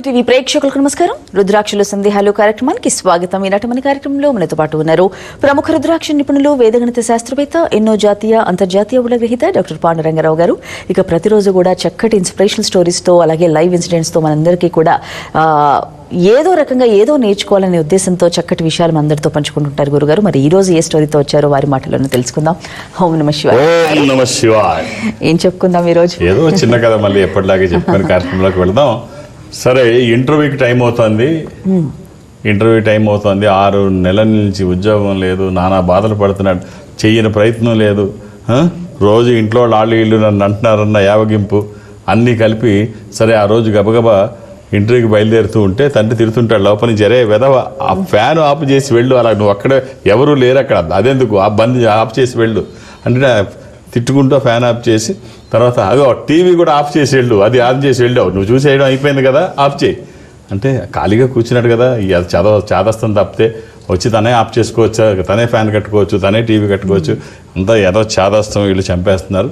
TV ప్రేక్షకులకు నమస్కారం. రుద్రాక్షలు సందేహాలు కార్యక్రమానికి స్వాగతం. ఈనాటి మన కార్యక్రమంలో మనతో పాటు ఉన్నారు ప్రముఖ రుద్రాక్ష నిపుణులు, వేదగణిత శాస్త్రవేత్త, ఎన్నో జాతీయ అంతర్జాతీయ అవార్డుల గ్రహీత డాక్టర్ పాండురంగారావు గారు. ఇక ప్రతిరోజు కూడా చక్కటి ఇన్స్పిరేషనల్ స్టోరీస్తో, అలాగే లైవ్ ఇన్సిడెంట్స్తో మనందరికీ కూడా ఏదో రకంగా ఏదో నేర్చుకోవాలనే ఉద్దేశంతో చక్కటి విషయాలు అందరితో పంచుకుంటుంటారు గురుగారు. మరి ఈ రోజు ఏ స్టోరీతో వచ్చారో వారి మాటలను తెలుసుకుందాం. ఓం నమః శివాయ. ఓం నమః శివాయ. ఏం చెప్పుకుందాం ఈ రోజు? ఏదో చిన్న కథ, మళ్ళీ ఎప్పటిలాగే చెప్పుకొని కార్యక్రమంలోకి వెళ్దాం. సరే, ఇంటర్వ్యూకి టైం అవుతుంది. 6 నెలల నుంచి ఉద్యోగం లేదు, నానా బాధలు పడుతున్నాడు, చెయ్యని ప్రయత్నం లేదు. రోజు ఇంట్లో వాళ్ళు ఇల్లు నన్ను అంటున్నారన్న యావగింపు అన్నీ కలిపి, సరే ఆ రోజు గబగబా ఇంటర్వ్యూకి బయలుదేరుతూ ఉంటే తండ్రి తిడుతుంటాడు లోపల నుంచి, అరే వెదవ, ఆ ఫ్యాన్ ఆఫ్ చేసి వెళ్ళు, అలా నువ్వు అక్కడ ఎవరు లేరు అక్కడ, అదెందుకు ఆ బంద్ ఆఫ్ చేసి వెళ్ళు అంటే తిట్టుకుంటూ ఫ్యాన్ ఆఫ్ చేసి, తర్వాత అదో టీవీ కూడా ఆఫ్ చేసి వెళ్ళు, అది ఆఫ్ చేసి వెళ్ళావు, నువ్వు చూసేయడం అయిపోయింది కదా, ఆఫ్ చేయి అంటే ఖాళీగా కూర్చున్నాడు కదా, చాదస్తం తప్పితే వచ్చి తనే ఆఫ్ చేసుకోవచ్చు, తనే ఫ్యాన్ కట్టుకోవచ్చు, తనే టీవీ కట్టుకోవచ్చు, అంతా ఏదో చాదస్తం వీళ్ళు చంపేస్తున్నారు.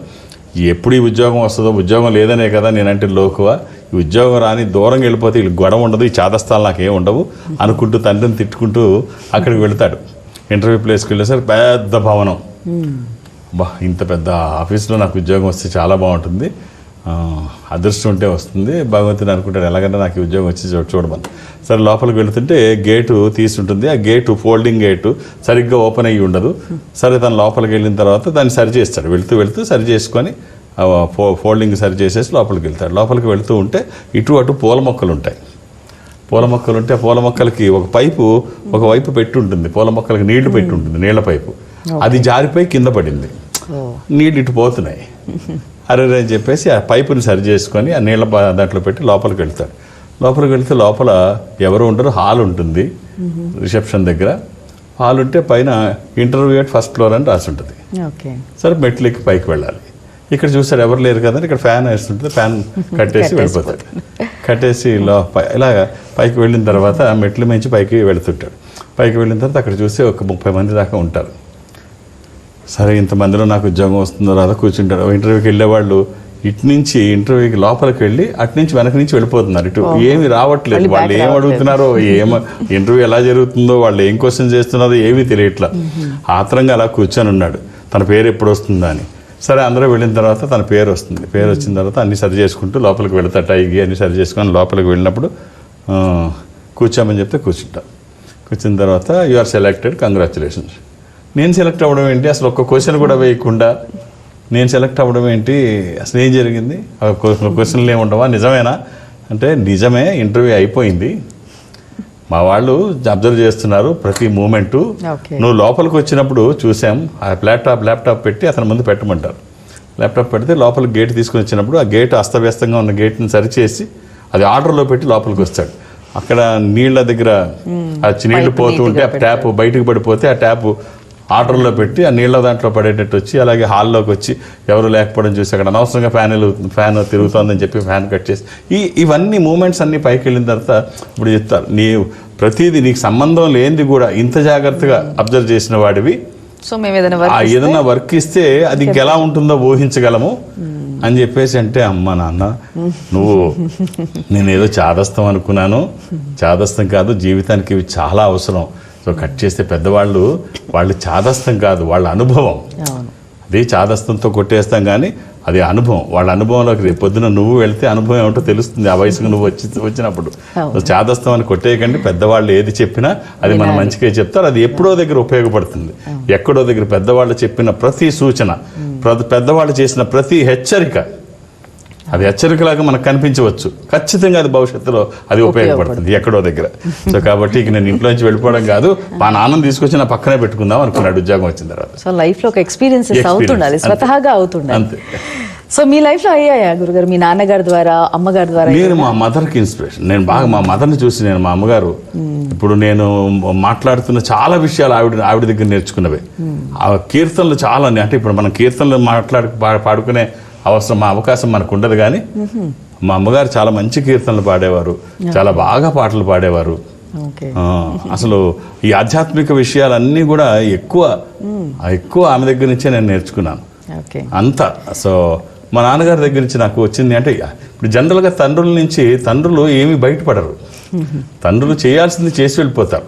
ఎప్పుడు ఈ ఉద్యోగం వస్తుందో, ఉద్యోగం లేదనే కదా నేనంటే లోకువ, ఈ ఉద్యోగం రాని దూరంగా వెళ్ళిపోతే వీళ్ళు గొడవ ఉండదు, ఈ చాదస్తాలు నాకేం ఉండవు అనుకుంటూ తండ్రిని తిట్టుకుంటూ అక్కడికి వెళ్తాడు. ఇంటర్వ్యూ ప్లేస్కి వెళ్ళేసరికి పెద్ద భవనం, బా ఇంత పెద్ద ఆఫీస్లో నాకు ఉద్యోగం వస్తే చాలా బాగుంటుంది, అదృష్టం ఉంటే వస్తుంది, భగవంతుని అనుకుంటాడు, ఎలాగంటే నాకు ఈ ఉద్యోగం వచ్చి చూడమని. సరే లోపలికి వెళుతుంటే గేటు తీసుంటుంది, ఆ గేటు ఫోల్డింగ్ గేటు సరిగ్గా ఓపెన్ అయ్యి ఉండదు. సరే తను లోపలికి వెళ్ళిన తర్వాత దాన్ని సరి చేస్తాడు, వెళుతూ సరి చేసుకొని ఫోల్డింగ్ సరి చేసేసి లోపలికి వెళ్తాడు. లోపలికి వెళుతూ ఉంటే ఇటు అటు పూల మొక్కలు ఉంటాయి. పూల మొక్కలకి ఒకవైపు పెట్టి ఉంటుంది, పూల మొక్కలకి నీళ్లు పెట్టి ఉంటుంది, నీళ్ల పైపు, అది జారిపోయి కింద పడింది, నీళ్ళు ఇటు పోతున్నాయి. అరే అని చెప్పేసి ఆ పైపుని సరి చేసుకొని ఆ నీళ్ళ దాంట్లో పెట్టి లోపలికి వెళ్తాడు. లోపలికి వెళ్తే లోపల ఎవరు ఉండరు, హాల్ ఉంటుంది, రిసెప్షన్ దగ్గర హాల్ ఉంటే పైన ఇంటర్వ్యూ అట్ ఫస్ట్ ఫ్లోర్ అని రాసి ఉంటుంది. సరే మెట్లకి పైకి వెళ్ళాలి. ఇక్కడ చూస్తాడు ఎవరు లేరు కదా, ఇక్కడ ఫ్యాన్ వేస్తుంటుంది, ఫ్యాన్ కట్టేసి వెళ్ళిపోతాడు. కట్టేసి ఇలాగ పైకి వెళ్ళిన తర్వాత మెట్ల మించి పైకి వెళుతుంటాడు. పైకి వెళ్ళిన తర్వాత అక్కడ చూస్తే ఒక 30 మంది దాకా ఉంటారు. సరే ఇంతమందిలో నాకు ఉద్యోగం వస్తుందో రాదో కూర్చుంటారు. ఇంటర్వ్యూకి వెళ్ళేవాళ్ళు ఇటు నుంచి ఇంటర్వ్యూకి లోపలికి వెళ్ళి అటు నుంచి వెనక నుంచి వెళ్ళిపోతున్నారు, ఇటు ఏమి రావట్లేదు. వాళ్ళు ఏం అడుగుతున్నారో, ఇంటర్వ్యూ ఎలా జరుగుతుందో, వాళ్ళు ఏం క్వశ్చన్ చేస్తున్నారో ఏమీ తెలియట్లా. ఆత్రంగా అలా కూర్చొని ఉన్నాడు, తన పేరు ఎప్పుడు వస్తుందా అని. సరే అందరూ వెళ్ళిన తర్వాత తన పేరు వస్తుంది. పేరు వచ్చిన తర్వాత అన్ని సరి చేసుకుంటూ లోపలికి వెళ్తాడు. టైగి అన్ని సరి చేసుకొని లోపలికి వెళ్ళినప్పుడు కూర్చోమని చెప్తే కూర్చుంటాం. కూర్చున్న తర్వాత యు ఆర్ సెలెక్టెడ్, కంగ్రాచులేషన్స్. నేను సెలెక్ట్ అవ్వడం ఏంటి, అసలు ఒక్క క్వశ్చన్ కూడా వేయకుండా నేను సెలెక్ట్ అవ్వడం ఏంటి, అసలు ఏం జరిగింది, క్వశ్చన్లు ఏమి ఉండవా, నిజమేనా అంటే నిజమే, ఇంటర్వ్యూ అయిపోయింది, మా వాళ్ళు అబ్జర్వ్ చేస్తున్నారు ప్రతి మూమెంటు, నువ్వు లోపలికి వచ్చినప్పుడు చూసాం, ఆ ల్యాప్టాప్ పెట్టి అతని ముందు పెట్టమంటారు. ల్యాప్టాప్ పెడితే లోపలికి గేట్ తీసుకుని వచ్చినప్పుడు ఆ గేట్ అస్తవ్యస్తంగా ఉన్న గేట్ని సరిచేసి అది ఆర్డర్లో పెట్టి లోపలికి వస్తాడు. అక్కడ నీళ్ళ దగ్గర నీళ్లు పోతూ ఉంటే ఆ ట్యాప్ బయటకు పడిపోతే ఆ ట్యాప్ ఆర్డర్లో పెట్టి ఆ నీళ్ళ దాంట్లో పడేటట్టు వచ్చి, అలాగే హాల్లోకి వచ్చి ఎవరు లేకపోవడం చూసి అక్కడ అనవసరంగా ఫ్యాన్ తిరుగుతోందని చెప్పి ఫ్యాన్ కట్ చేసి ఇవన్నీ మూమెంట్స్ అన్నీ పైకి వెళ్ళిన తర్వాత ఇప్పుడు చెప్తారు, ప్రతిదీ నీకు సంబంధం లేనిది కూడా ఇంత జాగ్రత్తగా అబ్జర్వ్ చేసిన వాడివి, సో మేము ఏదైనా వర్క్ ఇస్తే అది ఇంకెలా ఉంటుందో ఊహించగలము అని చెప్పేసి అంటే, అమ్మ నాన్న నేనేదో చాదస్తం అనుకున్నాను, చాదస్తం కాదు, జీవితానికి ఇవి చాలా అవసరం. సో కట్ చేస్తే పెద్దవాళ్ళు చాదస్తం కాదు, వాళ్ళ అనుభవం, అది చాదస్తంతో కొట్టేస్తాం కానీ అది అనుభవం, వాళ్ళ అనుభవంలోకి రేపు పొద్దున నువ్వు వెళ్తే అనుభవం ఏమిటో తెలుస్తుంది, ఆ వయసుకు నువ్వు వచ్చినప్పుడు. చాదస్తం అని కొట్టేయకండి, పెద్దవాళ్ళు ఏది చెప్పినా అది మన మంచిగా చెప్తారు, అది ఎప్పుడో దగ్గర ఉపయోగపడుతుంది. ఎక్కడో దగ్గర పెద్దవాళ్ళు చెప్పిన ప్రతి సూచన, పెద్దవాళ్ళు చేసిన ప్రతి హెచ్చరిక, అది హెచ్చరికలాగా మనకు కనిపించవచ్చు, ఖచ్చితంగా అది భవిష్యత్తులో అది ఉపయోగపడుతుంది ఎక్కడో దగ్గర. సో కాబట్టి ఇక నేను ఇంట్లో నుంచి వెళ్ళిపోవడం కాదు, మా నాన్నని తీసుకొచ్చి నా పక్కనే పెట్టుకుందాం అనుకున్నాడు ఉద్యోగం వచ్చిన తర్వాత. సో లైఫ్ లో ఒక ఎక్స్పీరియన్సెస్ అవుతుండాలి, స్వతహాగా అవుతుండాలి. అంతే. సో మీ లైఫ్ లో అయ్యాయా గురుగారు, మీ నాన్నగారి ద్వారా, అమ్మగారి ద్వారా? నేను మా మదర్కి ఇన్స్పిరేషన్. నేను బాగా మా మదర్ని చూసి నేను మా అమ్మగారు ఇప్పుడు నేను మాట్లాడుతున్న చాలా విషయాలు ఆవిడ దగ్గర నేర్చుకున్నవే. ఆ కీర్తనలు చాలా, అంటే ఇప్పుడు మనం కీర్తనలు పాడుకునే అవకాశం మనకు ఉండదు, కానీ మా అమ్మగారు చాలా మంచి కీర్తనలు పాడేవారు, చాలా బాగా పాటలు పాడేవారు. అసలు ఈ ఆధ్యాత్మిక విషయాలన్నీ కూడా ఎక్కువ ఆమె దగ్గర నుంచే నేను నేర్చుకున్నాను అంతా. సో మా నాన్నగారి దగ్గర నుంచి నాకు వచ్చింది అంటే, ఇప్పుడు జనరల్గా తండ్రులు ఏమీ బయటపడరు. తండ్రులు చేయాల్సింది చేసి వెళ్ళిపోతారు.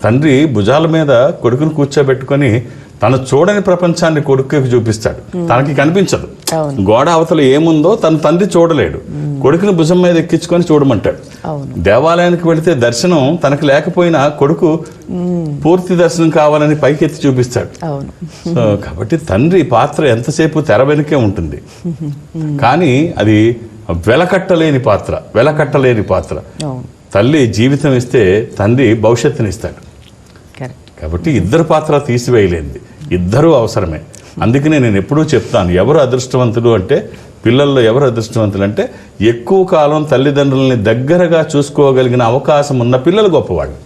తండ్రి భుజాల మీద కొడుకును కూర్చోబెట్టుకొని తను చూడని ప్రపంచాన్ని కొడుకుకి చూపిస్తాడు. తనకి కనిపించదు, గోడ అవతల ఏముందో తన తండ్రి చూడలేడు. కొడుకుని భుజం మీద ఎక్కించుకొని చూడమంటాడు. దేవాలయానికి వెళితే దర్శనం తనకు లేకపోయినా కొడుకు పూర్తి దర్శనం కావాలని పైకెత్తి చూపిస్తాడు. సో కాబట్టి తండ్రి పాత్ర ఎంతసేపు తెర వెనుకే ఉంటుంది, కానీ అది వెలకట్టలేని పాత్ర. తల్లి జీవితం ఇస్తే తండ్రి భవిష్యత్తుని ఇస్తాడు. కాబట్టి ఇద్దరు పాత్ర తీసివేయలేంది, ఇద్దరూ అవసరమే. అందుకనే నేను ఎప్పుడూ చెప్తాను, ఎవరు అదృష్టవంతులు అంటే, పిల్లల్లో ఎవరు అదృష్టవంతులు అంటే, ఎక్కువ కాలం తల్లిదండ్రులని దగ్గరగా చూసుకోగలిగిన అవకాశం ఉన్న పిల్లలు గొప్పవాళ్ళు.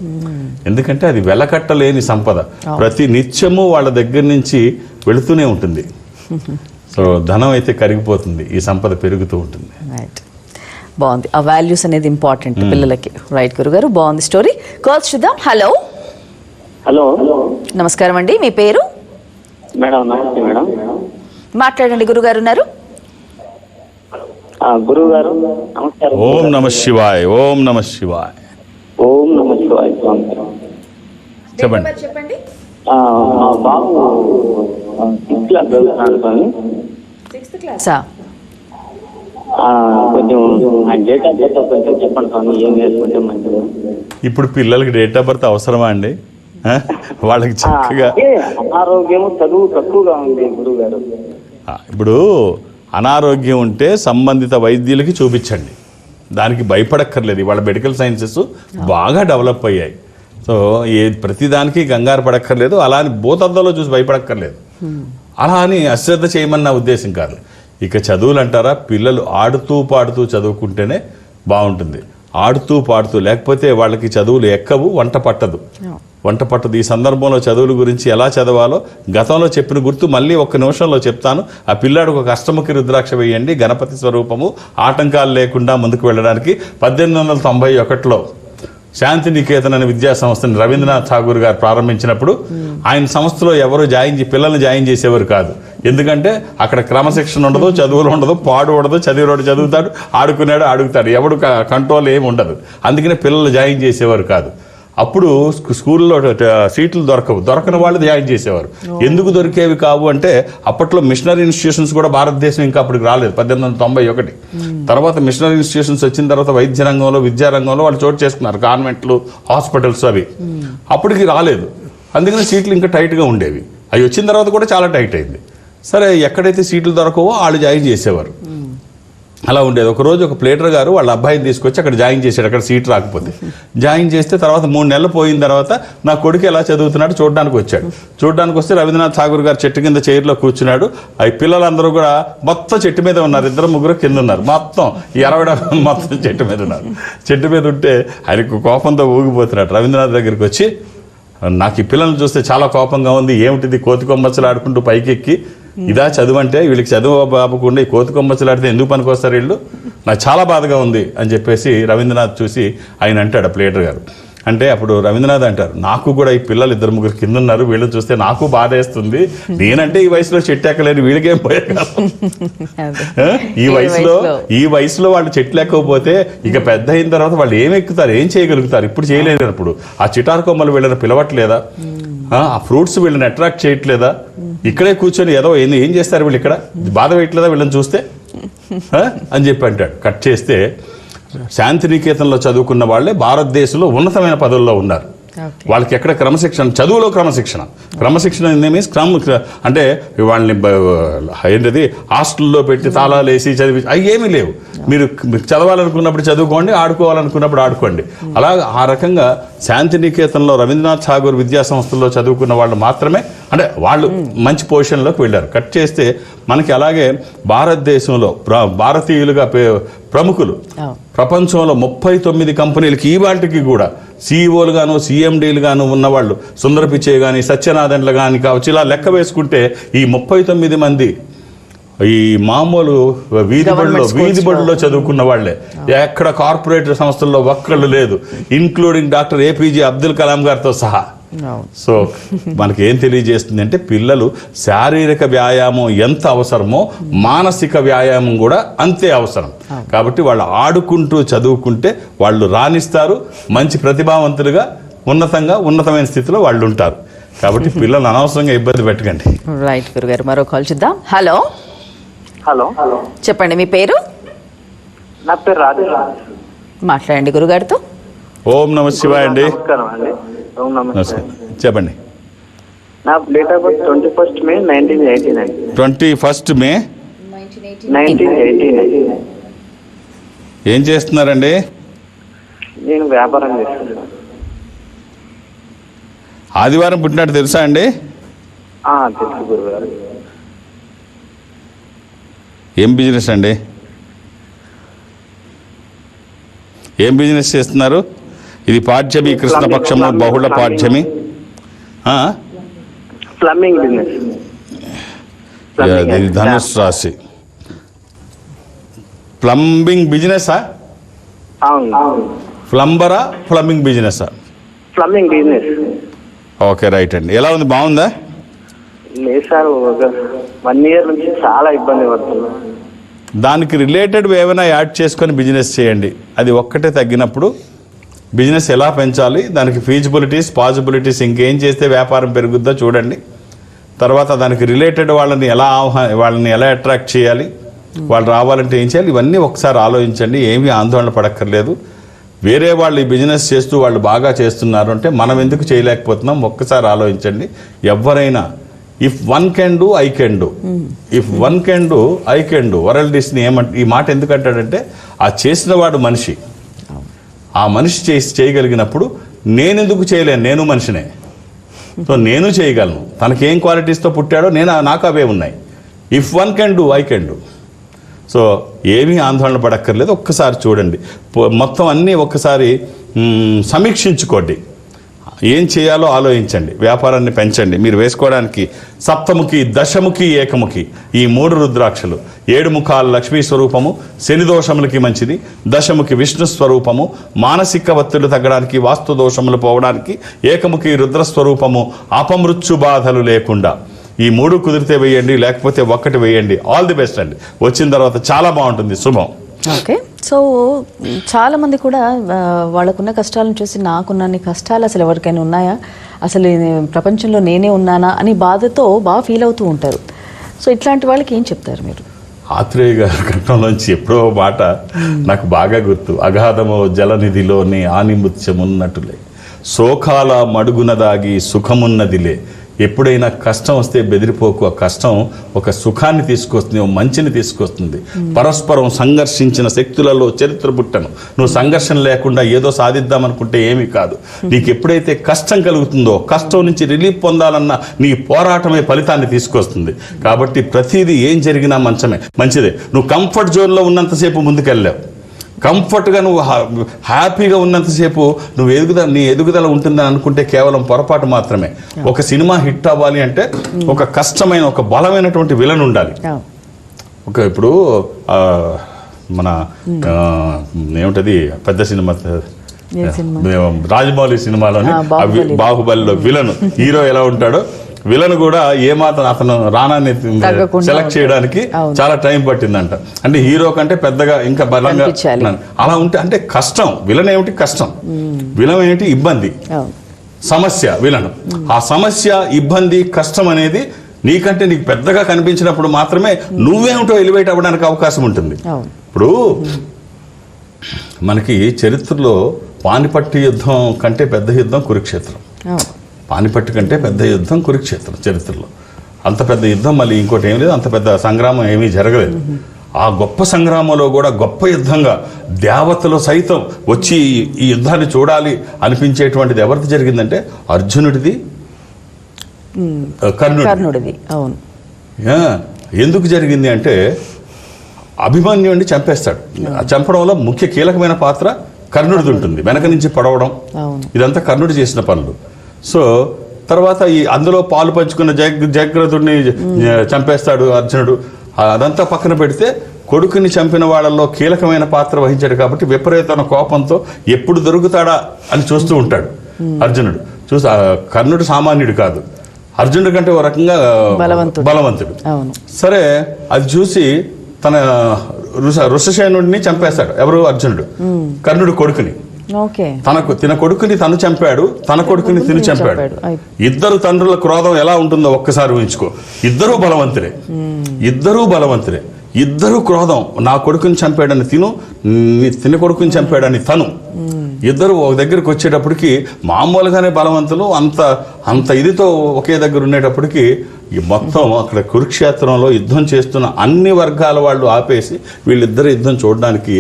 ఎందుకంటే అది వెలకట్టలేని సంపద. ప్రతి నిత్యము వాళ్ళ దగ్గర నుంచి వెళుతూనే ఉంటుంది. సో ధనం అయితే కరిగిపోతుంది, ఈ సంపద పెరుగుతూ ఉంటుంది. బాగుంది, ఆ వాల్యూస్ అనేది ఇంపార్టెంట్ పిల్లలకి. రైట్ గురుగారు, బాగుంది స్టోరీ. కాల్స్ చూద్దాం. హలో హలో, నమస్కారం అండి, మీ పేరు? మేడం నమస్తే మేడం. మాట్లాడండి, గురుగారు ఉన్నారు. గురువు గారు నమస్కారం. ఓం నమ శివాయ్. ఓం నమ శివాయ్. ఓం నమ శివాయ్. చెప్పండి. మా బాబు 6th క్లాస్ చదువుతున్నాడు స్వామి. 6th క్లాసా? కొంచెం డేట్ ఆఫ్ బర్త్ కొంచెం చెప్పండి స్వామి, ఏం వేసుకుంటే మంచిది. ఇప్పుడు పిల్లలకి డేట్ ఆఫ్ బర్త్ అవసరమా అండి? వాళ్ళకి చక్కగా అనారోగ్యం చదువు తక్కువగా ఉంది గురువు గారు. ఇప్పుడు అనారోగ్యం ఉంటే సంబంధిత వైద్యులకి చూపించండి, దానికి భయపడక్కర్లేదు. వాళ్ళ మెడికల్ సైన్సెస్ బాగా డెవలప్ అయ్యాయి. సో ప్రతిదానికి కంగారు పడక్కర్లేదు, అలా అని భూతద్దంలో చూసి భయపడక్కర్లేదు. అలా అని అశ్రద్ధ చేయమన్న ఉద్దేశం కాదు. ఇక చదువులు అంటారా, పిల్లలు ఆడుతూ పాడుతూ చదువుకుంటేనే బాగుంటుంది. ఆడుతూ పాడుతూ లేకపోతే వాళ్ళకి చదువులు ఎక్కవు, వంట పట్టదు. ఈ సందర్భంలో చదువుల గురించి ఎలా చదవాలో గతంలో చెప్పిన గుర్తు మళ్ళీ 1 నిమిషంలో చెప్తాను. ఆ పిల్లాడికి ఒక అష్టముఖి రుద్రాక్ష వేయండి, గణపతి స్వరూపము, ఆటంకాలు లేకుండా ముందుకు వెళ్ళడానికి. 1891లో శాంతినికేతన్ అనే విద్యా సంస్థని రవీంద్రనాథ్ ఠాగూర్ గారు ప్రారంభించినప్పుడు ఆయన సంస్థలో ఎవరు పిల్లల్ని జాయిన్ చేసేవారు కాదు. ఎందుకంటే అక్కడ క్రమశిక్షణ ఉండదు, చదువులు ఉండదు, పాడు ఉండదు, చదివినోడు చదువుతాడు, ఆడుకున్నాడు అడుగుతాడు, ఎవడు కంట్రోల్ ఏమి ఉండదు. అందుకనే పిల్లలు జాయిన్ చేసేవారు కాదు. అప్పుడు స్కూల్లో సీట్లు దొరకని వాళ్ళు జాయిన్ చేసేవారు. ఎందుకు దొరికేవి కావు అంటే, అప్పట్లో మిషనరీ ఇన్స్టిట్యూషన్స్ కూడా భారతదేశం ఇంకా అప్పటికి రాలేదు. 1891 తర్వాత మిషనరీ ఇన్స్టిట్యూషన్స్ వచ్చిన తర్వాత వైద్య రంగంలో, విద్యారంగంలో వాళ్ళు చోటు చేసుకున్నారు, కాన్వెంట్లు, హాస్పిటల్స్ అవి. అప్పటికి రాలేదు, అందుకని సీట్లు ఇంకా టైట్గా ఉండేవి. అవి వచ్చిన తర్వాత కూడా చాలా టైట్ అయింది. సరే, ఎక్కడైతే సీట్లు దొరకవో వాళ్ళు జాయిన్ చేసేవారు. అలా ఉండేది. ఒకరోజు ఒక ప్లేటర్ గారు వాళ్ళ అబ్బాయిని తీసుకొచ్చి అక్కడ జాయిన్ చేశాడు, అక్కడ సీట్ రాకపోతే. జాయిన్ చేస్తే తర్వాత 3 నెలలు పోయిన తర్వాత నా కొడుకు ఎలా చదువుతున్నాడు చూడడానికి వచ్చాడు. చూడడానికి వస్తే రవీంద్రనాథ్ ఠాగూర్ గారు చెట్టు కింద చైర్లో కూర్చున్నాడు. ఈ పిల్లలందరూ కూడా మొత్తం చెట్టు మీద ఉన్నారు, 2-3 కింద ఉన్నారు. మొత్తం 60 మొత్తం చెట్టు మీద ఉన్నారు. చెట్టు మీద ఉంటే ఆయనకు కోపంతో ఊగిపోతున్నాడు. రవీంద్రనాథ్ దగ్గరికి వచ్చి, నాకు ఈ పిల్లల్ని చూస్తే చాలా కోపంగా ఉంది, ఏమిటిది కోతి కొమ్మచ్చలు ఆడుకుంటూ పైకెక్కి, ఇదా చదువు అంటే? వీళ్ళకి చదువు బాబుకుండా ఈ కోతి కొమ్మచ్చలు ఆడితే ఎందుకు పనికొస్తారు వీళ్ళు? నాకు చాలా బాధగా ఉంది అని చెప్పేసి రవీంద్రనాథ్ చూసి ఆయన అంటాడు, ప్లేటర్ గారు. అంటే అప్పుడు రవీంద్రనాథ్ అంటారు, నాకు కూడా ఈ పిల్లలు 2-3 కింద ఉన్నారు, వీళ్ళు చూస్తే నాకు బాధ వేస్తుంది. నేనంటే ఈ వయసులో చెట్టు ఎక్కలేని, వీళ్ళకేం పోయే కాదు. ఈ వయసులో వాళ్ళు చెట్లు ఎక్కకపోతే ఇక పెద్ద అయిన తర్వాత వాళ్ళు ఏం ఎక్కుతారు, ఏం చేయగలుగుతారు? ఇప్పుడు చేయలేనప్పుడు ఆ చిటారు కొమ్మలు వీళ్ళని పిలవట్లేదా? ఆ ఫ్రూట్స్ వీళ్ళని అట్రాక్ట్ చేయట్లేదా? ఇక్కడే కూర్చొని ఏదో ఏం చేస్తారు వీళ్ళు, ఇక్కడ బాధ వేయట్లేదా వీళ్ళని చూస్తే అని చెప్పి అంటాడు. కట్ చేస్తే శాంతినికేతన్లో చదువుకున్న వాళ్ళే భారతదేశంలో ఉన్నతమైన పదవుల్లో ఉన్నారు. వాళ్ళకి ఎక్కడ క్రమశిక్షణ, చదువులో క్రమశిక్షణ మీన్స్ అంటే వాళ్ళని ఏంటది హాస్టల్లో పెట్టి తాళాలు వేసి చదివి అవి ఏమీ లేవు. మీరు చదవాలనుకున్నప్పుడు చదువుకోండి, ఆడుకోవాలనుకున్నప్పుడు ఆడుకోండి. అలా ఆ రకంగా శాంతినికేతన్లో రవీంద్రనాథ్ ఠాగూర్ విద్యా సంస్థల్లో చదువుకున్న వాళ్ళు మాత్రమే అంటే వాళ్ళు మంచి పొజిషన్లోకి వెళ్ళారు. కట్ చేస్తే మనకి అలాగే భారతదేశంలో భారతీయులుగా ప్రముఖులు ప్రపంచంలో 39 కంపెనీలకి ఈవాటికి కూడా సిఇఓలు గాను, సిఎండీలు గాను ఉన్నవాళ్ళు, సుందర పిచ్చే కానీ, సత్యనారాయణలు కానీ కావచ్చు, ఇలా లెక్క వేసుకుంటే ఈ 39 మంది ఈ మామూలు వీధి బడిలో చదువుకున్న వాళ్లే. ఎక్కడ కార్పొరేట్ సంస్థల్లో ఒక్కళ్ళు లేదు, including doctor APJ Abdul Kalam గారితో సహా. సో మనకి ఏం తెలియజేస్తుంది అంటే పిల్లలు శారీరక వ్యాయామం ఎంత అవసరమో మానసిక వ్యాయామం కూడా అంతే అవసరం. కాబట్టి వాళ్ళు ఆడుకుంటూ చదువుకుంటే వాళ్ళు రాణిస్తారు, మంచి ప్రతిభావంతులుగా ఉన్నతమైన స్థితిలో వాళ్ళు ఉంటారు. కాబట్టి పిల్లలు అనవసరంగా ఇబ్బంది పెట్టకండి. రైట్ గురుగారు, మరో కాల్ చూద్దాం. హలో హలో చెప్పండి, మీ పేరు? నా పేరు రాజు. మాట్లాడండి గురుగారితో. ఓం నమ శివాయ అండి. నమస్కారం అండి. ఓం నమస్కారం. చెప్పండి. నా date of birth 21 May 1989. 21 May 1989. ఏం చేస్తున్నారండి? నేను వ్యాపారం చేస్తున్నాను. ఆదివారం పుట్టినట్టు తెలుసా అండి? తెలుసు గురుగారు. ఏం బిజినెస్ అండి? ఏం బిజినెస్ చేస్తున్నారు? ఇది పాఠ్యమి, కృష్ణపక్షము, బహుళ పాఠ్యమి. Plumbing business. ఇది ధనుసు రాశి. ప్లంబింగ్ బిజినెసా? అవును. ప్లంబరా, ప్లంబింగ్ బిజినెసా? Plumbing business. ఓకే, రైట్ అండి. ఎలా ఉంది, బాగుందా? లేదు సార్, 1 year నుంచి చాలా ఇబ్బంది పడుతున్నా. దానికి రిలేటెడ్ ఏమైనా యాడ్ చేసుకొని బిజినెస్ చేయండి. అది ఒక్కటే తగ్గినప్పుడు బిజినెస్ ఎలా పెంచాలి, దానికి ఫీజిబిలిటీస్, పాసిబిలిటీస్, ఇంకేం చేస్తే వ్యాపారం పెరుగుద్దో చూడండి. తర్వాత దానికి రిలేటెడ్ వాళ్ళని ఎలా అట్రాక్ట్ చేయాలి, వాళ్ళు రావాలంటే ఏం చేయాలి, ఇవన్నీ ఒకసారి ఆలోచించండి. ఏమీ ఆందోళన పడక్కర్లేదు. వేరే వాళ్ళు ఈ బిజినెస్ చేస్తూ వాళ్ళు బాగా చేస్తున్నారు అంటే మనం ఎందుకు చేయలేకపోతున్నాం, ఒక్కసారి ఆలోచించండి. ఎవరైనా if one can do I can do, if one can do I can do. World Disney ఈ మాట ఎందుకంటాడంటే, ఆ చేసిన వాడు మనిషి, ఆ మనిషి చేయగలిగినప్పుడు నేనెందుకు చేయలేను, నేను మనిషినే. సో నేను చేయగలను. తనకేం క్వాలిటీస్తో పుట్టాడో నాకు అవే ఉన్నాయి. If one can do I can do. So ఏమీ ఆందోళన పడక్కర్లేదు. ఒక్కసారి చూడండి, మొత్తం అన్నీ ఒక్కసారి సమీక్షించుకోండి. ఏం చేయాలో ఆలోచించండి. వ్యాపారాన్ని పెంచండి. మీరు వేసుకోవడానికి సప్తముఖి, దశముఖి, ఏకముఖి ఈ 3 రుద్రాక్షలు. 7 ముఖాల లక్ష్మీ స్వరూపము, శని దోషములకి మంచిది. దశముఖి విష్ణు స్వరూపము, మానసిక ఒత్తిళ్లు తగ్గడానికి, వాస్తు దోషములు పోవడానికి. ఏకముఖి రుద్రస్వరూపము, అపమృత్యు బాధలు లేకుండా. ఈ 3 కుదిరితే వేయండి, లేకపోతే 1 వేయండి. ఆల్ ది బెస్ట్ అండి. వచ్చిన తర్వాత చాలా బాగుంటుంది. శుభం. ఓకే, సో చాలా మంది కూడా వాళ్ళకున్న కష్టాలను చూసి నాకున్న కష్టాలు అసలు ఎవరికైనా ఉన్నాయా, అసలు ప్రపంచంలో నేనే ఉన్నానా అని బాధతో బాగా ఫీల్ అవుతూ ఉంటారు. సో ఇట్లాంటి వాళ్ళకి ఏం చెప్తారు మీరు? ఆత్రేయ గారి ఘట్టంలోంచి ఎప్పుడో మాట నాకు బాగా గుర్తు. అగాధమో జలనిధిలోని ఆనిముత్యమున్నట్టులే, శోకాల మడుగున దాగి సుఖమున్నదిలే. ఎప్పుడైనా కష్టం వస్తే బెదిరిపోకు. ఆ కష్టం ఒక సుఖాన్ని తీసుకొస్తుంది, ఒక మంచిని తీసుకొస్తుంది. పరస్పరం సంఘర్షించిన శక్తులలో చరిత్ర పుట్టను. నువ్వు సంఘర్షణ లేకుండా ఏదో సాధిద్దామనుకుంటే ఏమీ కాదు. నీకు ఎప్పుడైతే కష్టం కలుగుతుందో, కష్టం నుంచి రిలీఫ్ పొందాలన్న నీ పోరాటమే ఫలితాన్ని తీసుకొస్తుంది. కాబట్టి ప్రతిదీ ఏం జరిగినా మంచిదే. నువ్వు కంఫర్ట్ జోన్లో ఉన్నంతసేపు ముందుకెళ్ళావు. కంఫర్ట్గా నువ్వు హ్యాపీగా ఉన్నంతసేపు నీ ఎదుగుదల ఉంటుందని అనుకుంటే కేవలం పొరపాటు మాత్రమే. ఒక సినిమా హిట్ అవ్వాలి అంటే ఒక కష్టమైన, ఒక బలమైనటువంటి విలన్ ఉండాలి. ఇప్పుడు మన ఏమిటది పెద్ద సినిమా రాజమౌళి సినిమాలోని బాహుబలిలో విలన్, హీరో ఎలా ఉంటాడో విలన్ కూడా ఏమాత్రం అతను రానాన్ని సెలెక్ట్ చేయడానికి చాలా టైం పట్టిందంట. అంటే హీరో కంటే పెద్దగా ఇంకా బలంగా అలా ఉంటే అంటే కష్టం. విలన్ ఏమిటి కష్టం, విలన్ ఏమిటి ఇబ్బంది, సమస్య విలన్. ఆ సమస్య, ఇబ్బంది, కష్టం అనేది నీకు పెద్దగా కనిపించినప్పుడు మాత్రమే నువ్వేమిటో ఎలివేట్ అవ్వడానికి అవకాశం ఉంటుంది. ఇప్పుడు మనకి చరిత్రలో పానిపట్టు యుద్ధం కంటే పెద్ద యుద్ధం కురుక్షేత్రం. పానిపట్టు కంటే పెద్ద యుద్ధం కురుక్షేత్రం చరిత్రలో. అంత పెద్ద యుద్ధం మళ్ళీ ఇంకోటి ఏమీ లేదు, అంత పెద్ద సంగ్రామం ఏమీ జరగలేదు. ఆ గొప్ప సంగ్రామంలో కూడా గొప్ప యుద్ధంగా దేవతలు సైతం వచ్చి ఈ యుద్ధాన్ని చూడాలి అనిపించేటువంటిది ఎవరిది జరిగిందంటే అర్జునుడిది, కర్ణుడిది. అవును. ఎందుకు జరిగింది అంటే అభిమన్యుడిని చంపేస్తాడు. చంపడంలో ముఖ్య కీలకమైన పాత్ర కర్ణుడిది ఉంటుంది. వెనక నుంచి పడవడం, ఇదంతా కర్ణుడు చేసిన పనులు. సో తర్వాత అందులో పాలు పంచుకున్న జయద్రథుడిని చంపేస్తాడు అర్జునుడు. అదంతా పక్కన పెడితే కొడుకుని చంపిన వాళ్ళల్లో కీలకమైన పాత్ర వహించాడు. కాబట్టి విపరీతమైన కోపంతో ఎప్పుడు దొరుకుతాడా అని చూస్తూ ఉంటాడు అర్జునుడు. చూసి కర్ణుడు సామాన్యుడు కాదు, అర్జునుడి కంటే ఒక రకంగా బలవంతుడు. అవును. సరే అది చూసి తన ఋషసేనుడిని చంపేస్తాడు. ఎవరు? అర్జునుడు. కర్ణుడు కొడుకుని, తన కొడుకుని తను చంపాడు, తన కొడుకుని తిని చంపాడు. ఇద్దరు తండ్రుల క్రోధం ఎలా ఉంటుందో ఒక్కసారి ఊహించుకో. ఇద్దరూ బలవంతులే, ఇద్దరు క్రోధం. నా కొడుకుని చంపాడని తిన కొడుకుని చంపాడని తను. ఇద్దరు ఒక దగ్గరికి వచ్చేటప్పటికి మామూలుగానే బలవంతులు, అంత ఇదితో ఒకే దగ్గర ఉండేటప్పటికి మొత్తం అక్కడ కురుక్షేత్రంలో యుద్ధం చేస్తున్న అన్ని వర్గాల వాళ్ళు ఆపేసి వీళ్ళిద్దరు యుద్ధం చూడడానికి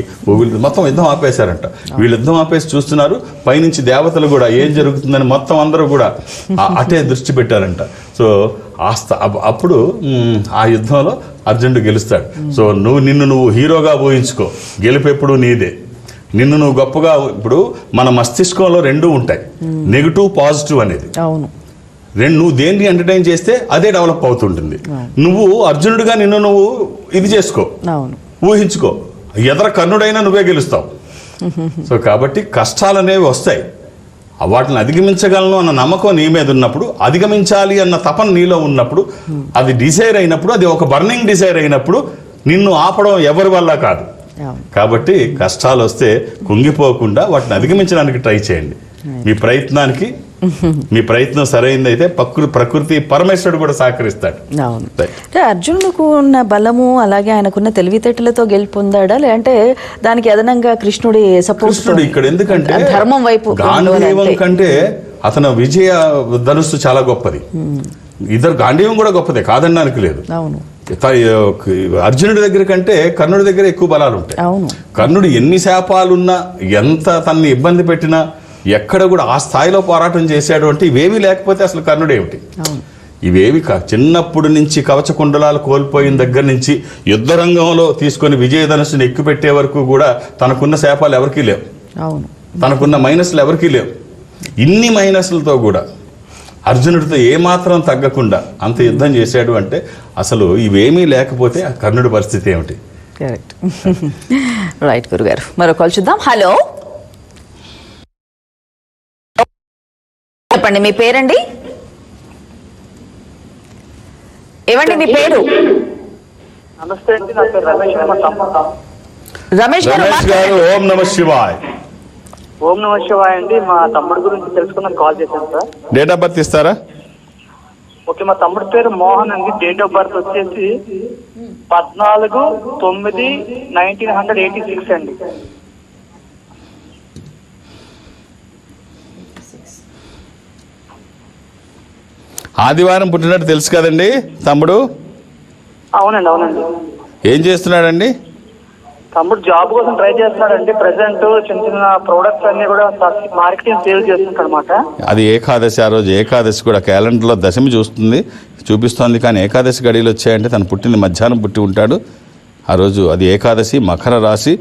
మొత్తం యుద్ధం ఆపేశారంట. వీళ్ళు యుద్ధం ఆపేసి చూస్తున్నారు. పైనుంచి దేవతలు కూడా ఏం జరుగుతుందని మొత్తం అందరూ కూడా అటే దృష్టి పెట్టారంట. సో అప్పుడు ఆ యుద్ధంలో అర్జునుడు గెలుస్తాడు. సో నిన్ను నువ్వు హీరోగా ఊహించుకో, గెలుపు ఎప్పుడు నీదే. నిన్ను నువ్వు గొప్పగా, ఇప్పుడు మన మస్తిష్కంలో రెండూ ఉంటాయి, నెగిటివ్ పాజిటివ్ అనేది. నువ్వు దేన్ని ఎంటర్టైన్ చేస్తే అదే డెవలప్ అవుతుంటుంది. నువ్వు అర్జునుడిగా నిన్ను నువ్వు ఇది చేసుకో, ఊహించుకో, ఎదర కర్ణుడైనా నువ్వే గెలుస్తావు. సో కాబట్టి కష్టాలు అనేవి వస్తాయి, వాటిని అధిగమించగలను అన్న నమ్మకం నీ మీద ఉన్నప్పుడు, అధిగమించాలి అన్న తపన నీలో ఉన్నప్పుడు, అది డిసైర్ అయినప్పుడు, అది ఒక బర్నింగ్ డిసైర్ అయినప్పుడు నిన్ను ఆపడం ఎవరి వల్ల కాదు. కాబట్టి కష్టాలు వస్తే కుంగిపోకుండా వాటిని అధిగమించడానికి ట్రై చేయండి. మీ ప్రయత్నం సరైనదైతే ప్రకృతి పరమేశ్వరుడు కూడా సహకరిస్తాడు. అర్జునుడికి ఉన్న బలము అలాగే ఆయనకున్న తెలివితేటలతో గెలుపొందాడా, లేదంటే దానికి అదనంగా కృష్ణుడి సపోర్ట్? ఇక్కడ ఎందుకంటే ధర్మం వైపు గాంధీవం కంటే అతను విజయ ధనుస్సు చాలా గొప్పది. ఇద్దరు గాంధీవం కూడా గొప్పదే, కాదనడానికి లేదు. అర్జునుడి దగ్గర కంటే కర్ణుడి దగ్గర ఎక్కువ బలాలు ఉంటాయి. కర్ణుడు ఎన్ని శాపాలున్నా, ఎంత తనని ఇబ్బంది పెట్టినా, ఎక్కడ కూడా ఆ స్థాయిలో పోరాటం చేశాడు అంటే ఇవేవి లేకపోతే అసలు కర్ణుడు ఏమిటి? ఇవేవి చిన్నప్పటి నుంచి కవచ కుండలాలు కోల్పోయిన దగ్గర నుంచి యుద్ధ రంగంలో తీసుకొని విజయధనుసుని ఎక్కుపెట్టే వరకు కూడా తనకున్న శాపాలు ఎవరికీ లేవు, తనకున్న మైనస్లు ఎవరికీ లేవు. ఇన్ని మైనస్లతో కూడా అర్జునుడితో ఏమాత్రం తగ్గకుండా అంత యుద్ధం చేశాడు అంటే అసలు ఇవేమీ లేకపోతే ఆ కర్ణుడి పరిస్థితి ఏమిటి? కరెక్ట్. రైట్ గురుగారు, మరో కాల్ చూద్దాం. హలో, చెప్పండి మీ పేరండి, ఏమండి మీ పేరు? నమస్తే అండి, నా పేరు రమేష్ గారు. ఓం నమ శివాయ్. ఓం నమ శివాయ్ అండి. మా తమ్ముడు గురించి తెలుసుకున్నాను, కాల్ చేశాను సార్. డేట్ ఆఫ్ బర్త్ ఇస్తారా? ఓకే, మా తమ్ముడి పేరు మోహన్ అండి. డేట్ ఆఫ్ బర్త్ వచ్చేసి 14/9/1986 అండి. ఆదివారం పుట్టినట్టు తెలుసు కదండి తమ్ముడు? అవునండి. ఏం చేస్తున్నాడండి తమ్ముడు? జాబ్ కోసం ట్రై చేస్తున్నాడండి. ప్రెసెంట్ చిన్న ప్రొడక్ట్స్ అన్ని కూడా మార్కెటింగ్ సేల్ చేస్తుంటాడు అనమాట. అది ఏకాదశి, ఆ రోజు ఏకాదశి కూడా క్యాలెండర్లో దశమి చూపిస్తోంది, కానీ ఏకాదశి గడియలు వచ్చాయంటే తను పుట్టింది మధ్యాహ్నం పుట్టి ఉంటాడు ఆ రోజు. అది ఏకాదశి, మకర రాశి.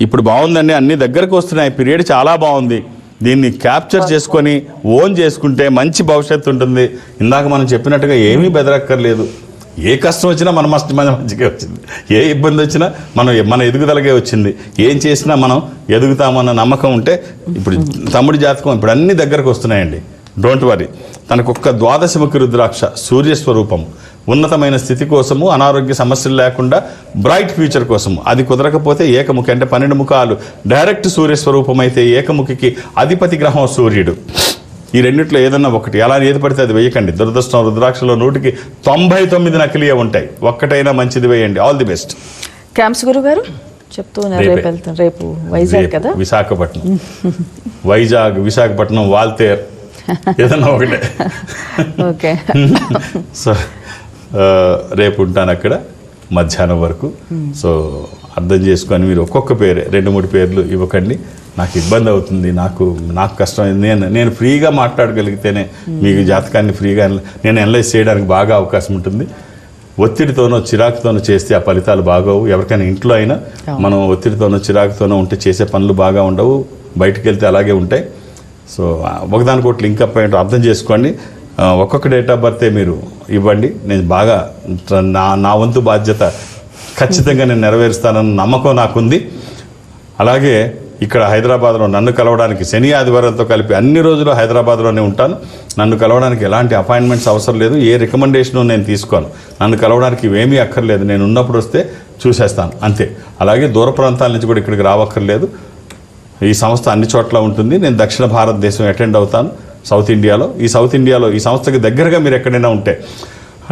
ఇప్పుడు బాగుందండి, అన్ని దగ్గరకు వస్తున్నాయి, పీరియడ్ చాలా బాగుంది. దీన్ని క్యాప్చర్ చేసుకొని ఓన్ చేసుకుంటే మంచి భవిష్యత్తు ఉంటుంది. ఇందాక మనం చెప్పినట్టుగా ఏమీ బెదరక్కర్లేదు. ఏ కష్టం వచ్చినా మన మంచిగా వచ్చింది, ఏ ఇబ్బంది వచ్చినా మన ఎదుగుదలగే వచ్చింది. ఏం చేసినా మనం ఎదుగుతామన్న నమ్మకం ఉంటే, ఇప్పుడు తమ్ముడి జాతకం ఇప్పుడు అన్ని దగ్గరకు వస్తున్నాయండి. Don't worry. తనకొక్క ద్వాదశముఖి రుద్రాక్ష సూర్యస్వరూపం, ఉన్నతమైన స్థితి కోసము, అనారోగ్య సమస్యలు లేకుండా బ్రైట్ ఫ్యూచర్ కోసము. అది కుదరకపోతే ఏకముఖి అంటే 12 ముఖాలు డైరెక్ట్ సూర్యస్వరూపం అయితే ఏకముఖికి అధిపతి గ్రహం సూర్యుడు. ఈ రెండిట్లో ఏదన్నా ఒకటి, అలా ఏది పడితే అది వేయకండి. దురదృష్టం, రుద్రాక్షలో 100కి 99 నకిలీయే ఉంటాయి, ఒక్కటైనా మంచిది వేయండి. All the best. క్యాంప్స్ గురుగారు చెప్తూ రేపు వైజాగ్ కదా, విశాఖపట్నం, వాల్తేర్, ఏదన్నా ఒకటే. ఓకే. సో రేపు ఉంటాను అక్కడ మధ్యాహ్నం వరకు. సో అర్థం చేసుకొని మీరు ఒక్కొక్క పేరు 2-3 పేర్లు ఇవ్వకండి, నాకు ఇబ్బంది అవుతుంది, నాకు కష్టం. నేను ఫ్రీగా మాట్లాడగలిగితేనే మీకు జాతకాన్ని ఫ్రీగా నేను అనలైజ్ చేయడానికి బాగా అవకాశం ఉంటుంది. ఒత్తిడితోనో చిరాకుతోనో చేస్తే ఆ ఫలితాలు బాగోవు. ఎవరికైనా ఇంట్లో అయినా మనం ఒత్తిడితోనో చిరాకుతోనో ఉంటే చేసే పనులు బాగా ఉండవు, బయటకు వెళ్తే అలాగే ఉంటాయి. సో ఒకదానికొకటి లింకప్ అయ్యేటో అర్థం చేసుకోండి. ఒక్కొక్క డేట్ ఆఫ్ బర్తే మీరు ఇవ్వండి, నేను బాగా నా వంతు బాధ్యత ఖచ్చితంగా నేను నెరవేరుస్తానన్న నమ్మకం నాకుంది. అలాగే ఇక్కడ హైదరాబాద్లో నన్ను కలవడానికి శని ఆదివారంతో కలిపి అన్ని రోజులు హైదరాబాద్లోనే ఉంటాను. నన్ను కలవడానికి ఎలాంటి అపాయింట్మెంట్స్ అవసరం లేదు, ఏ రికమెండేషను నేను తీసుకోను. నన్ను కలవడానికి ఇవేమీ అక్కర్లేదు, నేను ఉన్నప్పుడు వస్తే చూసేస్తాను అంతే. అలాగే దూర ప్రాంతాల నుంచి కూడా ఇక్కడికి రావక్కర్లేదు. ఈ సంస్థ అన్ని చోట్ల ఉంటుంది. నేను దక్షిణ భారతదేశం అటెండ్ అవుతాను, సౌత్ ఇండియాలో. ఈ సంస్థకి దగ్గరగా మీరు ఎక్కడైనా ఉంటే,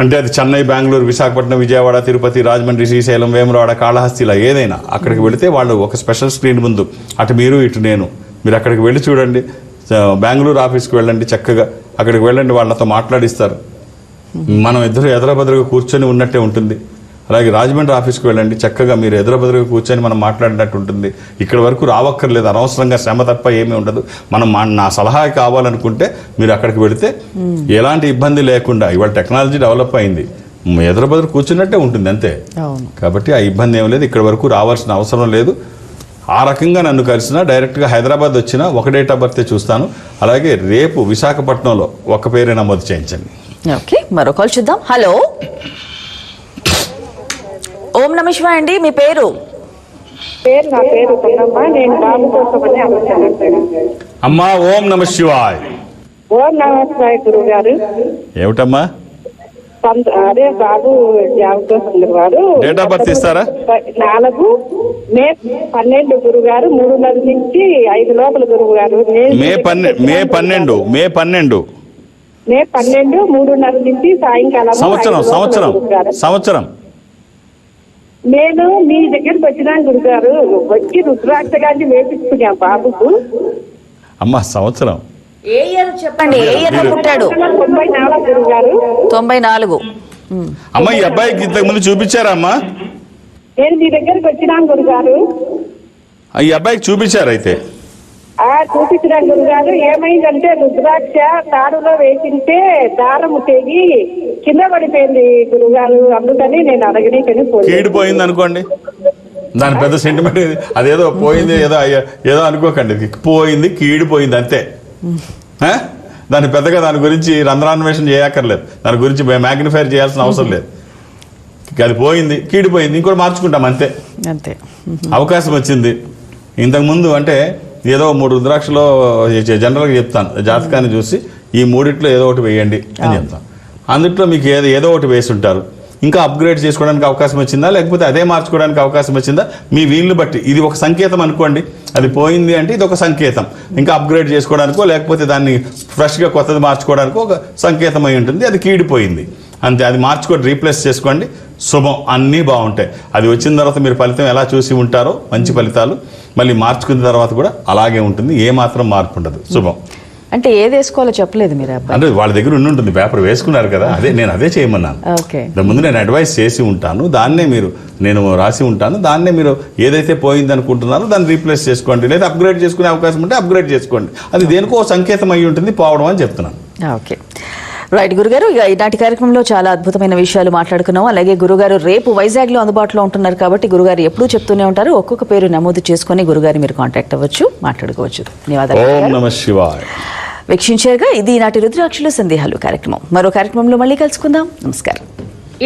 అంటే అది చెన్నై, బెంగళూరు, విశాఖపట్నం, విజయవాడ, తిరుపతి, రాజమండ్రి, శ్రీశైలం, వేములవాడ, కాళహస్తి, ఇలా ఏదైనా అక్కడికి వెళితే వాళ్ళు ఒక స్పెషల్ స్క్రీన్ ముందు అటు మీరు ఇటు నేను, మీరు అక్కడికి వెళ్ళి చూడండి. బెంగళూరు ఆఫీస్కి వెళ్ళండి, చక్కగా అక్కడికి వెళ్ళండి, వాళ్ళతో మాట్లాడిస్తారు. మనం ఇద్దరు ఎదురుబెదురుగా కూర్చొని ఉన్నట్టే ఉంటుంది. అలాగే రాజమండ్రి ఆఫీస్కి వెళ్ళండి, చక్కగా మీరు ఎదురుబెదురుగా కూర్చొని మనం మాట్లాడినట్టు ఉంటుంది. ఇక్కడ వరకు రావక్కర్లేదు, అనవసరంగా శ్రమ తప్ప ఏమీ ఉండదు. నా సలహా కావాలనుకుంటే మీరు అక్కడికి వెళితే ఎలాంటి ఇబ్బంది లేకుండా, ఇవాళ టెక్నాలజీ డెవలప్ అయింది, ఎదురుబెదురు కూర్చున్నట్టే ఉంటుంది అంతే. కాబట్టి ఆ ఇబ్బంది ఏం లేదు, ఇక్కడ వరకు రావాల్సిన అవసరం లేదు. ఆ రకంగా నన్ను కలిసినా, డైరెక్ట్గా హైదరాబాద్ వచ్చినా ఒక డేట్ ఆఫ్ బర్త్ చూస్తాను. అలాగే రేపు విశాఖపట్నంలో ఒక పేరే నమోదు చేయించండి. ఓకే, మరో కాల్ చూద్దాం. హలో, ఓం నమ శివాయ అండి, మీ పేరు? నా పేరు కొండమ్మ. నేను బాబు కోసమని వచ్చాను. అమ్మా, ఓం నమ శివాయ్. ఓం నమ శివాయ గురువు గారు. ఏమిటమ్మా? అదే బాబు జాబ్ కోసం వారు. డేట్ ఆఫ్ బర్త్ ఇస్తారా? 4 మే 12 గురువు గారు, 3:30 నుంచి 5 లోపల గురువు గారు. మే 12 3:30 నుంచి సాయంకాలం సంవత్సరం. నేను మీ దగ్గరికి వచ్చినాను గురుగారు. వచ్చి రుద్రాక్ష గారిని వేపించుకున్నా బాబుకు. అమ్మా, సంవత్సరం ఏ ఇయర్ చెప్పండి, ఏ ఇయర్ లో పుట్టాడు? 94 గురువు గారు. 94. అమ్మా, ఈ అబ్బాయికి ఇంతకు ముందు చూపించారా అమ్మా? నేను మీ దగ్గరికి వచ్చినాను గురుగారు. ఈ అబ్బాయికి చూపించారు అయితే? చూపించినాను గురుగారు. ఏమైందంటే రుద్రాక్ష తాడులో వేసింటే దారం తెగి కింద పడిపోయింది గురుగారు. అందుకని నేను అడగనీకని కీడిపోయింది అనుకోండి, దాని పెద్ద సెంటిమెంట్. అదేదో పోయింది ఏదో అనుకోకండి, పోయింది, కీడిపోయింది అంతే. దాని పెద్దగా దాని గురించి రంధ్రాన్వేషణ చేయక్కర్లేదు, దాని గురించి మ్యాగ్నిఫైర్ చేయాల్సిన అవసరం లేదు. అది పోయింది, కీడిపోయింది, ఇంకోటి మార్చుకుంటాం అంతే. అవకాశం వచ్చింది. ఇంతకుముందు అంటే ఏదో 3 రుద్రాక్షలో జనరల్గా చెప్తాను, జాతకాన్ని చూసి ఈ 3 ఏదో ఒకటి వేయండి అని చెప్తాను. అందుట్లో మీకు ఏదో ఒకటి వేసి ఉంటారు. ఇంకా అప్గ్రేడ్ చేసుకోవడానికి అవకాశం వచ్చిందా, లేకపోతే అదే మార్చుకోవడానికి అవకాశం వచ్చిందా, మీ వీలుని బట్టి. ఇది ఒక సంకేతం అనుకోండి, అది పోయింది అంటే ఇది ఒక సంకేతం. ఇంకా అప్గ్రేడ్ చేసుకోవడానికో లేకపోతే దాన్ని ఫ్రెష్గా కొత్తది మార్చుకోవడానికో ఒక సంకేతం అయి ఉంటుంది. అది కీడిపోయింది అంతే. అది మార్చుకొని రీప్లేస్ చేసుకోండి, శుభం, అన్నీ బాగుంటాయి. అది వచ్చిన తర్వాత మీరు ఫలితం ఎలా చూసి ఉంటారో, మంచి ఫలితాలు, మళ్ళీ మార్చుకున్న తర్వాత కూడా అలాగే ఉంటుంది, ఏమాత్రం మార్పు ఉండదు. శుభం. అంటే ఏది వేసుకోవాలో చెప్పలేదు మీరు? అంటే వాళ్ళ దగ్గర ఉంటుంది, పేపర్ వేసుకున్నారు కదా, నేను అదే చేయమన్నాను. ముందు నేను అడ్వైస్ చేసి ఉంటాను, దాన్నే నేను రాసి ఉంటాను, దాన్నే మీరు ఏదైతే పోయింది అనుకుంటున్నారో దాన్ని రీప్లేస్ చేసుకోండి, లేదా అప్గ్రేడ్ చేసుకునే అవకాశం ఉంటే అప్గ్రేడ్ చేసుకోండి. అది దేనికో సంకేతం అయి ఉంటుంది, పోవడం అని చెప్తున్నాను. ఓకే, రైట్ గురుగారు. ఇక ఈనాటి కార్యక్రమంలో చాలా అద్భుతమైన విషయాలు మాట్లాడుకున్నాం. అలాగే గురుగారు రేపు వైజాగ్లో అందుబాటులో ఉంటున్నారు కాబట్టి గురుగారు ఎప్పుడూ చెప్తూనే ఉంటారు, ఒక్కొక్క పేరు నమోదు చేసుకుని గురుగారు మీరు కాంటాక్ట్ అవ్వచ్చు, మాట్లాడుకోవచ్చు. ధన్యవాదాలు. వీక్షించారుగా, ఇది ఈనాటి రుద్రాక్షలు సందేహాలు కార్యక్రమం. మరో కార్యక్రమంలో మళ్ళీ కలుసుకుందాం. నమస్కారం.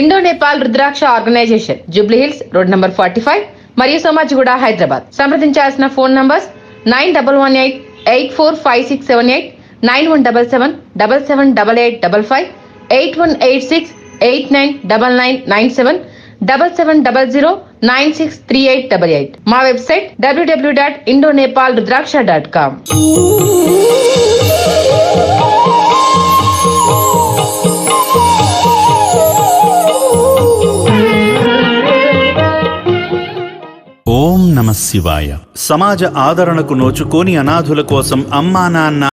Indo Nepal Rudraksha organisation, Jubilee Hills road number 45 మరియు సోమాజిగూడ, హైదరాబాద్. సంప్రదించాల్సిన ఫోన్ నంబర్స్ 9118845678, 9177778855, 8186899997, 7700963888. మా వెబ్సైట్ www.indonepalrudraksha.com. ఓం నమః శివాయ. సమాజ ఆదరణకు నోచుకోని అనాథుల కోసం అమ్మా నాన్న